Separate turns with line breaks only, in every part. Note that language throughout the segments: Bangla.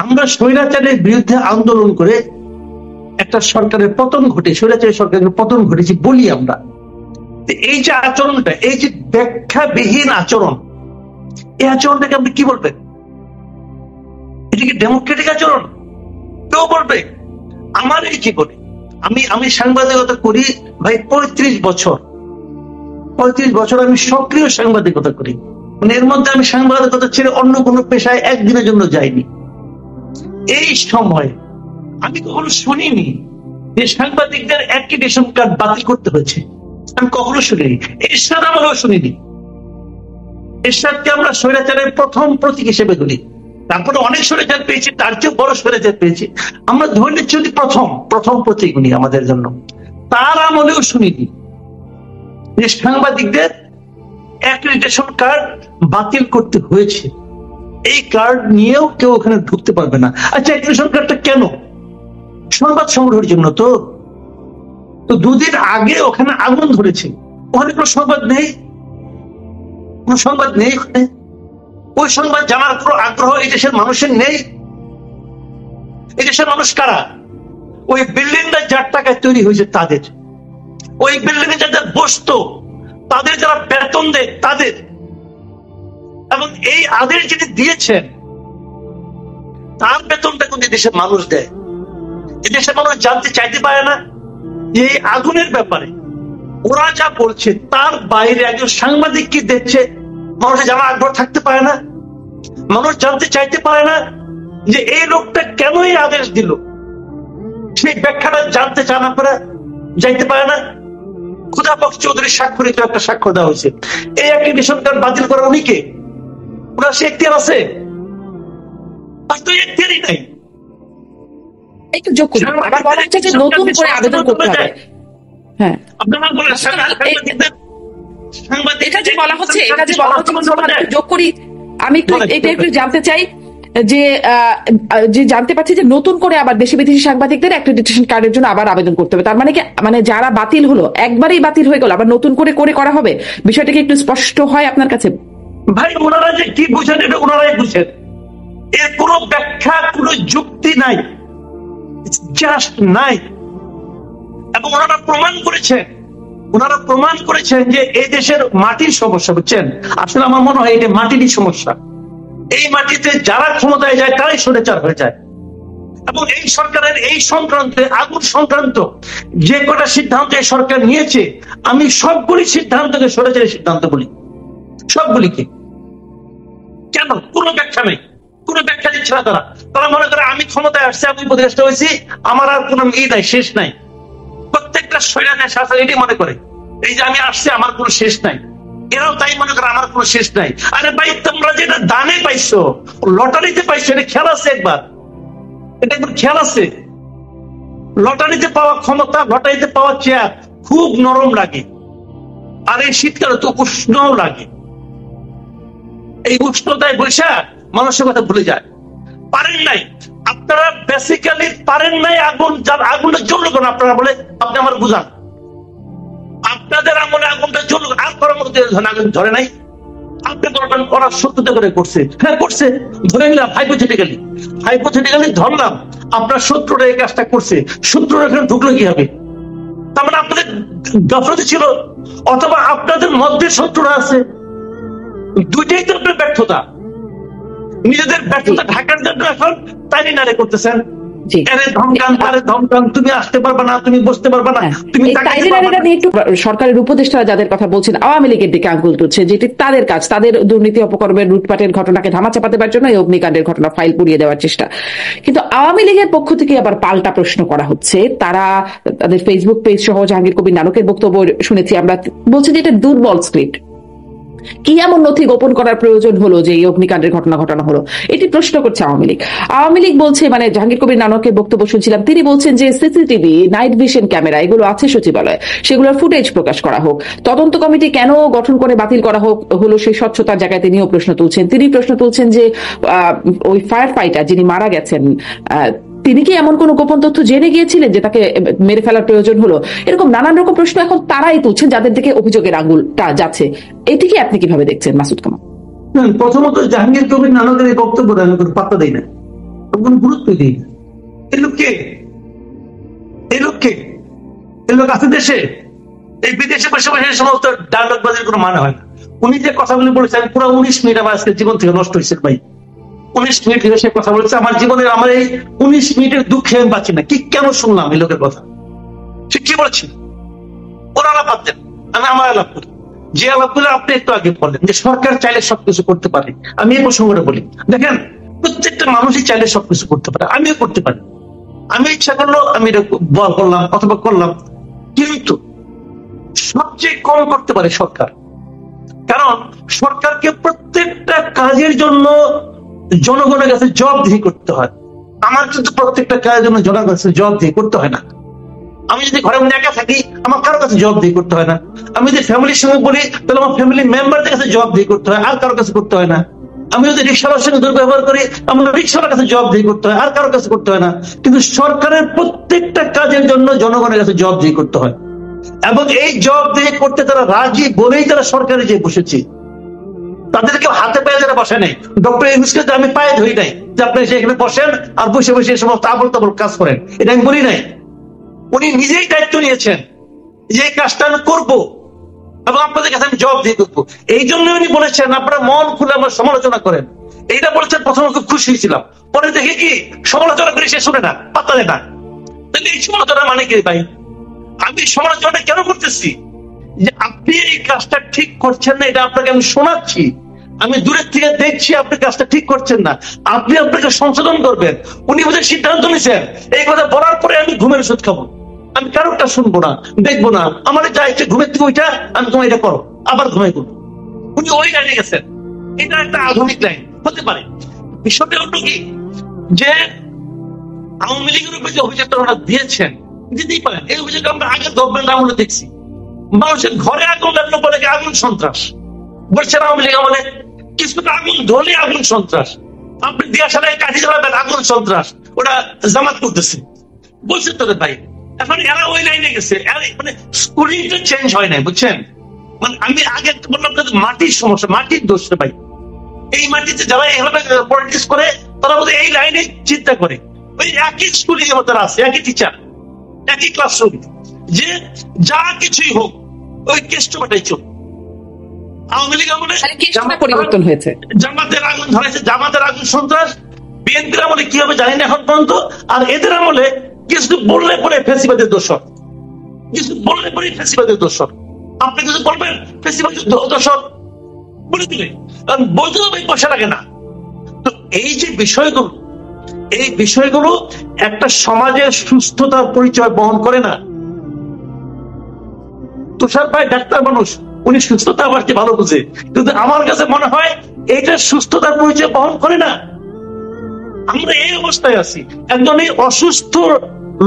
আমরা স্বৈরাচারের বিরুদ্ধে আন্দোলন করে একটা সরকারের পতন ঘটে, স্বৈরাচারী সরকারের পতন ঘটেছে বলি আমরা। এই যে আচরণটা, এই যে ব্যাখ্যাবিহীন আচরণ, এই আচরণটাকে আপনি কি বলবেন? এটা কি ডেমোক্রেটিক আচরণ? কেউ বলবে? আমার এই জীবনে আমি সাংবাদিকতা করি ভাই 35 বছর আমি সক্রিয় সাংবাদিকতা করি। মানে এর মধ্যে আমি সাংবাদিকতা ছেড়ে অন্য কোনো পেশায় একদিনের জন্য যাইনি। এই সময় আমি কখনো শুনিনি যে সাংবাদিকদের অ্যাক্রিডিটেশন কার্ড বাতিল করতে হয়েছে। আমি কখনো শুনিনি। এরশাদ আমলেও শুনিনি। এরশাদকে আমরা স্বৈরাচারের প্রথম প্রতীক হিসেবে ধরি। তারপরে অনেক স্বৈরাচার পেয়েছি, তার চেয়ে বড় স্বৈরাচার পেয়েছি। আমরা ধরে নিচ্ছি প্রথম প্রতীক উনি আমাদের জন্য। তার আমলেও শুনিনি যে সাংবাদিকদের অ্যাক্রিডিটেশন কার্ড বাতিল করতে হয়েছে। এই কার্ড নিয়েও কেউ ওখানে ঢুকতে পারবে না। আচ্ছা, অ্যাক্রিডিটেশন কার্ডটা কেন? সংবাদ সংগ্রহের জন্য। তো 2 দিন আগে ওখানে আগুন ধরেছে, ওখানে কোনো সংবাদ নেই, কোন সংবাদ নেই। ওই সংবাদ জানার কোনো আগ্রহ এই দেশের মানুষের নেই। এই দেশের মানুষ কারা? ওই বিল্ডিংটা যার টাকায় তৈরি হয়েছে তাদের, ওই বিল্ডিং এ যাদের বসতো তাদের, যারা বেতন দেয় তাদের, এবং এই আদেশ যিনি দিয়েছেন তার বেতনটা কিন্তু দেশের মানুষ দেয়। দেশের মানুষ জানতে চাইতে পারে না যে এই আগুনের ব্যাপারে ওরা যা বলছে তার বাইরে একজন সাংবাদিক কি দেখছে মানুষের জানার আগ্রহ থাকতে পারে না। মানুষ জানতে চাইতে পারে না যে এই লোকটা কেন এই আদেশ দিল, সেই ব্যাখ্যাটা জানতে চান আপনারা, যাইতে পারে না। খুদাবক্স চৌধুরীর স্বাক্ষরিত একটা স্বাক্ষর দেওয়া হয়েছে। এই অ্যাক্রিডিটেশন কার্ড বাতিল করা উনি কে? ওনার সে এখতিয়ার আছে? আর তো এখতিয়ারই নাই।
একটু যোগ করি, আবার বলা হচ্ছে যে নতুন করে আবেদন করতে হবে। হ্যাঁ,
আপনারা বলেন
এটা যে বলা হচ্ছে যোগ করি। আমি একটু জানতে চাই যে জানতে পারছি যে নতুন করে আবার দেশি বিদেশি সাংবাদিকদের অ্যাক্রিডিটেশন কার্ডের জন্য আবার আবেদন করতে হবে। তার মানে কি, মানে যারা বাতিল হলো একবারেই বাতিল হয়ে গেল, আবার নতুন করে করা হবে? বিষয়টা কি একটু স্পষ্ট হয় আপনার কাছে?
ভাই, ওনারা যে কি বুঝেন এটা ওনারাই বুঝেন। এর কোনো ব্যাখ্যা, কোনো যুক্তি নাই, জাস্ট নাই। এবং ওনারা প্রমাণ করেছেন যে এই দেশের মাটির সমস্যা, বুঝছেন? আসলে আমার মনে হয় এটা মাটিরই সমস্যা। এই মাটিতে যারা ক্ষমতায় যায় তারাই স্বৈরাচার হয়ে যায়। এবং এই সরকারের এই সংক্রান্তে, আগুন সংক্রান্ত যে কটা সিদ্ধান্ত এই সরকার নিয়েছে, আমি সবগুলি সিদ্ধান্তকে স্বৈরাচারী সিদ্ধান্ত বলি, সবগুলিকে। কেন? কোনো ব্যাখ্যা নেই, কোনো ব্যাখ্যা দিচ্ছে না তারা। তারা মনে করে আমি ক্ষমতায় আসছি, আমি উপদেষ্টা হয়েছি, আমার আর কোনো নাই, শেষ নাই। প্রত্যেকটা স্বৈরাচার শাসক এটি মনে করে, এই যে আমি আসছি আমার কোনো শেষ নাই। এরাও তাই মনে করে আমার কোনো শেষ নাই। আরে ভাই, তোমরা যেটা দানে পাইছো, লটারিতে পাইছো, এটা খেয়াল আছে একবার? এটা একবার খেয়াল আছে? লটারিতে পাওয়া ক্ষমতা, লটারিতে পাওয়া চেয়ার খুব নরম লাগে, আর এই শীতকালে তো উষ্ণও লাগে। এই উষ্ণতায় বৈশা মানুষের কথা ভুলে যায়। পারেন নাই আপনারা, বেসিক্যালি পারেন নাই। আগুনটা জ্বললো কেন আপনারা বলে আপনি আমার বুঝান। আপনাদের আমলে আগুনটা জ্বললো, আর করার মধ্যে আগুন ধরে নাই। আপনি বলবেন ওরা সত্যতা করে করছে। হ্যাঁ করছে, ধরে নিলাম হাইপোথেটিক্যালি ধরলাম আপনার শত্রুরা এই কাজটা করছে। শত্রুরা এখানে ঢুকলো কিভাবে? তার মানে আপনাদের গাফলতি ছিল, অথবা আপনাদের মধ্যে শত্রুরা আছে। দুইটাই তো আপনার ব্যর্থতা। নিজেদের ব্যর্থতা ঢাকার জন্য এখন তাই নারে করতেছেন। তুমি আসতে পারবা না, তুমি বসতে পারবা না, তুমি
সরকারের উপদেষ্টারা যাদের কথা বলছেন আওয়ামী লীগের দিকে আঙ্গুল তুলছে, যেটি তাদের কাজ, তাদের দুর্নীতি অপকর্মের লুটপাটের ঘটনাকে ধামাচাপা দেওয়ার জন্য এই অগ্নিকাণ্ডের ঘটনা ফাইল পুড়িয়ে দেওয়ার চেষ্টা। কিন্তু আওয়ামী লীগের পক্ষ থেকে আবার পাল্টা প্রশ্ন করা হচ্ছে। তারা তাদের ফেসবুক পেজ সহ জাহাঙ্গীর কবির নানকের বক্তব্য শুনেছি আমরা, বলছে যে এটা দুর্বল স্ক্রিপ্ট। কি এমন নথি গোপন করার প্রয়োজন হলো যে এই অগ্নিকাণ্ডের ঘটনা ঘটানো হলো, এটি প্রশ্ন করছে আওয়ামী লীগ বলছে, মানে জাহাঙ্গীর কবির নানকের বক্তব্য শুনছিলাম, তিনি বলছেন যে সিসিটিভি, নাইট ভিশন ক্যামেরা এগুলো আছে সচিবালয়ে, সেগুলোর ফুটেজ প্রকাশ করা হোক। তদন্ত কমিটি কেন গঠন করে বাতিল করা হলো সেই স্বচ্ছতার জায়গায় তিনিও প্রশ্ন তুলছেন। তিনি প্রশ্ন তুলছেন যে ওই ফায়ার ফাইটার যিনি মারা গেছেন, তিনি কি এমন কোন গোপন তথ্য জেনে গিয়েছিলেন যে তাকে মেরে ফেলার প্রয়োজন হলো? এরকম নানান রকম প্রশ্ন এখন তারাই তুলছেন যাদের দিকে অভিযোগের আঙুলটা যাচ্ছে। এটিকে আপনি কিভাবে দেখছেন মাসুদ কামাল?
প্রথমত জাহাঙ্গীর কবির নানকের এই বক্তব্য আমি কোনো পাত্তা দিই না। কোন গুরুত্ব দিই না। এই লোককে এই লোককে এই লোক আছে দেশে, এই বিদেশে বসে বসে সমস্ত ডায়লগ বাজির কোনো মানে হয় না। উনি যে কথাগুলি বলেছেন পুরো 19 মিনিট আমার আজকে জীবন থেকে নষ্ট হয়েছে ভাই। 19 মিনিট ধরে সে কথা বলেছে, আমার জীবনের আমার এই 19 মিনিটের দুঃখে আমি বাঁচি না। কি কেন শুনলাম এই লোকের কথা? সে কি বলেছিল? ওর আলাপ দেন, আমি আমার আলাপ করি। যে আলাপগুলো আপনি একটু আগে বললেন যে সরকার চাইলে সবকিছু করতে পারে, আমি এই প্রসঙ্গটা বলি। দেখেন, প্রত্যেকটা মানুষই চাইলে সবকিছু করতে পারে, আমিও করতে পারি। আমি ইচ্ছা করলো আমি এটা করলাম অথবা করলাম, কিন্তু সবচেয়ে কম করতে পারে সরকার। কারণ সরকারকে প্রত্যেকটা কাজের জন্য জনগণের কাছে জবাবদিহি করতে হয়। আমার কিন্তু প্রত্যেকটা কাজের জন্য জনগণের কাছে জবাবদিহি করতে হয় না। আমি যদি ঘরে মধ্যে একা থাকি, আমার কারোর কাছে জবাবদিহি করতে হয় না। আমি যদি ফ্যামিলির সঙ্গে বলি, তাহলে আমার ফ্যামিলি মেম্বারদের কাছে জবাবদিহি করতে হয়, আর কারোর কাছে করতে হয় না। আমি যদি রিক্সাওয়ালার সঙ্গে দুর্ব্যবহার করি, আমার রিক্সাওয়ালার কাছে জবাবদিহি করতে হয়, আর কারোর কাছে করতে হয় না। কিন্তু সরকারের প্রত্যেকটা কাজের জন্য জনগণের কাছে জবাবদিহি করতে হয়, এবং এই জবাবদিহি করতে তারা রাজি বলেই তারা সরকারে যে বসেছে। তাদেরকে হাতে পায়ে যারা বসে নাই, ডক্টর ইউনূসকে আমি পায়ে ধরি নাই যে আপনি সেখানে বসেন আর বসে বসে এই সমস্ত আবল তাবল কাজ করেন, এটা আমি বলি নাই। উনি নিজেই দায়িত্ব নিয়েছেন যে এই কাজটা আমি করবো এবং আপনাদের কাছে আমি জবাবদিহি করবো। এই জন্য উনি বলেছেন আপনারা মন খুলে আমার সমালোচনা করেন। এইটা বলেছেন, প্রথমে খুব খুশি হয়েছিলাম, পরে দেখে কি সমালোচনা করে সে শুনে না, পাত্তা দেয় না। তাহলে এই সমালোচনা মানে কি ভাই? আমি সমালোচনাটা কেন করতেছি? যে আপনি এই কাজটা ঠিক করছেন না, এটা আপনাকে আমি শোনাচ্ছি। আমি দূরের থেকে দেখছি আপনি কাজটা ঠিক করছেন না, আপনি আপনাকে সংশোধন করবেন। উনি বোধহয় সিদ্ধান্ত নিছেন এই কথা বলার পরে আমি ঘুমের ওষুধ খাবো, আমি কারোরটা শুনবো না, দেখবো না, আমার যা ইচ্ছে ঘুমের থেকে ওইটা আমি তোমার এটা করো, আবার ঘুমাই করবো। উনি ওই লাইনে গেছেন। এটা একটা আধুনিক লাইন হতে পারে। বিষয়টা হলো কি যে আওয়ামী লীগের উপরে যে অভিযোগটা ওনারা দিয়েছেন, দিতেই পারেন। এই অভিযোগ আমরা আগে গভর্নমেন্ট আমলে দেখছি। মানুষের ঘরে আগুন লাগলো বলে আগুন সন্ত্রাস বলছেন আওয়ামী লীগ আমলে, কিছুটা আগুন ধরলে আগুন সন্ত্রাস। আপনি দিয়াশালায় কাঠি জ্বালাবেন আগুন সন্ত্রাস, ওটা জামাত করতেছে বলছেন তোদের ভাই। এখন এরা ওই লাইনে গেছে, মানে স্কুলিংটা চেঞ্জ হয় নাই, বুঝছেন? মানে আমি আগে বললাম মাটির সমস্যা, মাটির দোষ ভাই। এই মাটিতে যারা এভাবে পলিটিক্স করে তারা বোধহয় এই লাইনে চিন্তা করে। ওই একই স্কুলিং এর মতো আছে, একই টিচার, একই ক্লাসরুম, যে যা কিছুই হোক ওই কেষ্টমাটাই চল। আওয়ামী লীগ আমলে
পরিবর্তন হয়েছে,
জামাতের আগুন ধরেছে, জামাতের আগুন সন্ত্রাস। বিএনপির আমলে কি হবে জানি না এখন পর্যন্ত। আর এদের আমলে কিছু বললে পরে ফেসিবাদের দোষর, কিছু বললে পরে ফেসিবাদের দোষর। আপনি কিছু বলবেন ফেসিবাদের দোষর বলে দিলে, কারণ বলতে হবে পয়সা লাগে না। তো এই যে বিষয়গুলো, এই বিষয়গুলো একটা সমাজের সুস্থতার পরিচয় বহন করে না। তুষার ভাই ডাক্তার মানুষ, উনি সুস্থতা আবার কি ভালো বুঝে, কিন্তু আমার কাছে মনে হয় এইটা সুস্থতার পরিচয় বহন করে না। আমরা এই অবস্থায় আছি, একজন এই অসুস্থ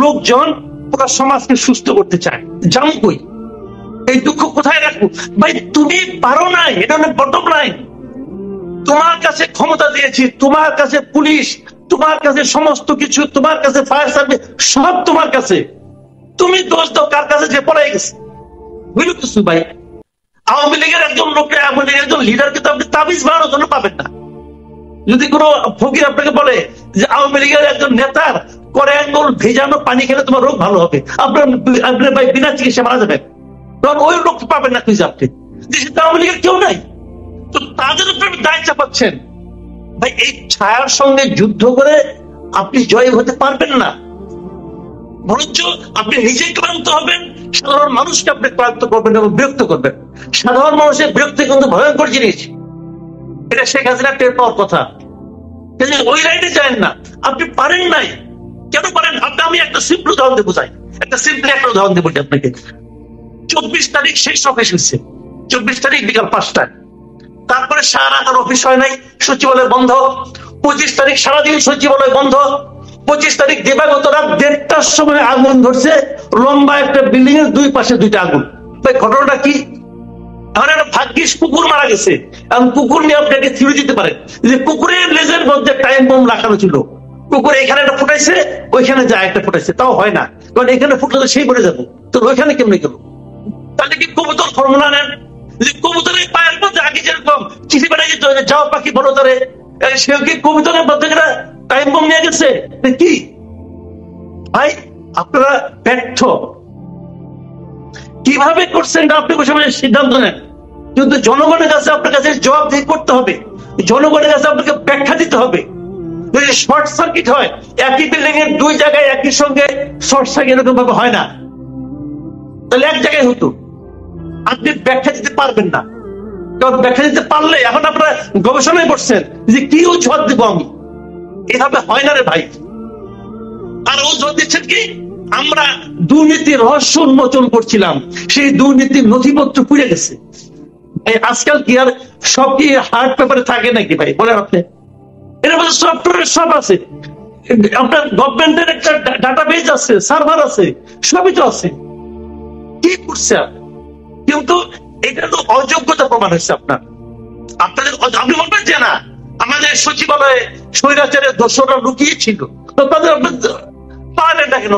লোকজন পুরো সমাজকে সুস্থ করতে চায়। জানো কই এই দুঃখ কোথায় রাখবো? ভাই তুমি পারো নাই, এটা অনেক বটম লাইন। তোমার কাছে ক্ষমতা দিয়েছি, তোমার কাছে পুলিশ, তোমার কাছে সমস্ত কিছু, তোমার কাছে ফায়ার সার্ভিস, সব তোমার কাছে। তুমি দোষ দাও কার কাছে? যে পড়ে গেছে বুঝল কিছু ভাই। আওয়ামী লীগের একজন লোককে, আওয়ামী লীগের একজন লিডারকে তো আপনি তাবিজ বানানোর জন্য পাবেন না। যদি কোনো ফকির আপনাকে বলে যে আওয়ামী লীগের একজন নেতার করে আঙ্গুল ভেজানো পানি খেলে তোমার রোগ ভালো হবে, আপনার ভাই বিনা চিকিৎসা মারা যাবেন, তখন ওই লোক পাবেন না খুঁজে আপনি। দেশে আওয়ামী লীগের কেউ নাই, তো তাদের উপরে দায় চাপাচ্ছেন। ভাই এই ছায়ার সঙ্গে যুদ্ধ করে আপনি জয় হতে পারবেন না, বরঞ্চ আপনি নিজে ক্লান্ত হবেন, সাধারণ মানুষকে আপনি ক্লান্ত করবেন এবং বিরক্ত করবেন। সাধারণ মানুষের বিরক্তি কিন্তু ভয়ঙ্কর জিনিস, এটা শেখ হাসিনা টের পাওয়ার কথা। ওই লাইনে যায় না, আপনি পারেন নাই। কেন পারেন? আমি একটা সিম্পল উদাহরণ দিয়ে বোঝাই, একটা সিম্পল একটা উদাহরণ দিয়ে বলি আপনাকে। 24 তারিখ শেষ অফিস হচ্ছে, 24 তারিখ বিকাল 5টায়। তারপরে সারা রাত অফিস হয় নাই, সচিবালয় বন্ধ। 25 তারিখ সারাদিন সচিবালয় বন্ধ। 25 তারিখ দিবাগত রাত 1:30টার সময় আগুন ধরছে লম্বা একটা বিল্ডিং এর দুই পাশে দুইটা আগুন। ভাই ঘটনাটা কি? এখন একটা ভাগ্যিস কুকুর মারা গেছে, এখন কুকুর নিয়ে আপনাকে থিওরি দিতে পারেন যে কুকুরের লেজের মধ্যে টাইম বোম রাখানো ছিল, কুকুর এখানে একটা ফুটাইছে, ওইখানে যায় একটা ফুটাইছে, তাও হয় না, কারণ এখানে ফুটলে সেই পড়ে যাবো, তো ওইখানে কেমনে গেল? তাহলে কি কবুতর ফর্মুলা নেন যে কবুতরের পায়ের মধ্যে আগে যেরকম চিঠি পাঠাই যেত, যাও পাখি বড় তারে, সেও কি কবুতরের মধ্যে টাইম বম নিয়ে গেছে কি ভাই? আপনারা ব্যর্থ। কিভাবে করছেন আপনি বসে বসে সিদ্ধান্ত নেন, কিন্তু জনগণের কাছে আপনার কাছে জবাবদিহি করতে হবে, জনগণের কাছে আপনাকে ব্যাখ্যা দিতে হবে। যদি শর্ট সার্কিট হয়, একই বিল্ডিং এর দুই জায়গায় একই সঙ্গে শর্ট সার্কিট এরকম ভাবে হয় না, তাহলে এক জায়গায় হতো। আপনি ব্যাখ্যা দিতে পারবেন না, কারণ ব্যাখ্যা দিতে পারলে এখন আপনারা গবেষণায় করছেন যে কি অজুহাত দিব আমি, এভাবে হয় না রে ভাই। আর অজুহাত দিচ্ছেন কি? আমরা দুর্নীতির রহস্য উন্মোচন করছিলাম, সেই দুর্নীতির নথিপত্র পুড়ে গেছে। আজকাল কি আর সব কি হার্ড পেপারে থাকে নাকি ভাই? বলেন আপনি, এর মধ্যে সফটওয়্যার সব আছে, আপনার গভর্নমেন্টের একটা ডাটাবেজ আছে, সার্ভার আছে, সবই তো আছে। কি করছে কিন্তু এটা তো অযোগ্যতা প্রমাণ হচ্ছে আপনার। আপনাদের আপনি বলবেন যে না আমাদের সচিবালয়ে স্বৈরাচারের দোষরা লুকিয়ে ছিল, তো তাদের পারলেন না কেন?